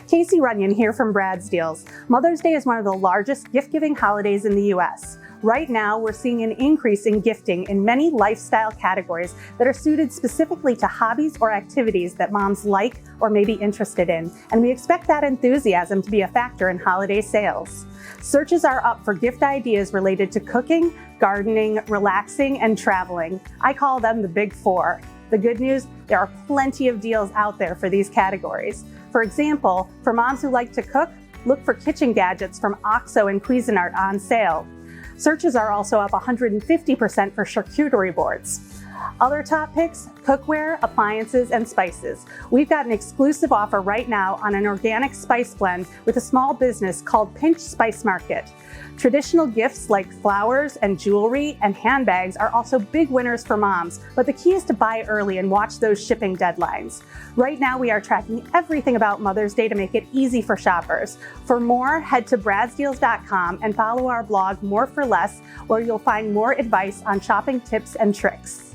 Casey Runyan here from Brad's Deals. Mother's Day is one of the largest gift-giving holidays in the U.S. Right now, we're seeing an increase in gifting in many lifestyle categories that are suited specifically to hobbies or activities that moms like or may be interested in, and we expect that enthusiasm to be a factor in holiday sales. Searches are up for gift ideas related to cooking, gardening, relaxing, and traveling. I call them the Big Four. The good news, there are plenty of deals out there for these categories. For example, for moms who like to cook, look for kitchen gadgets from OXO and Cuisinart on sale. Searches are also up 150% for charcuterie boards. Other top picks, cookware, appliances, and spices. We've got an exclusive offer right now on an organic spice blend with a small business called Pinch Spice Market. Traditional gifts like flowers and jewelry and handbags are also big winners for moms, but the key is to buy early and watch those shipping deadlines. Right now, we are tracking everything about Mother's Day to make it easy for shoppers. For more, head to bradsdeals.com and follow our blog More for Less, where you'll find more advice on shopping tips and tricks.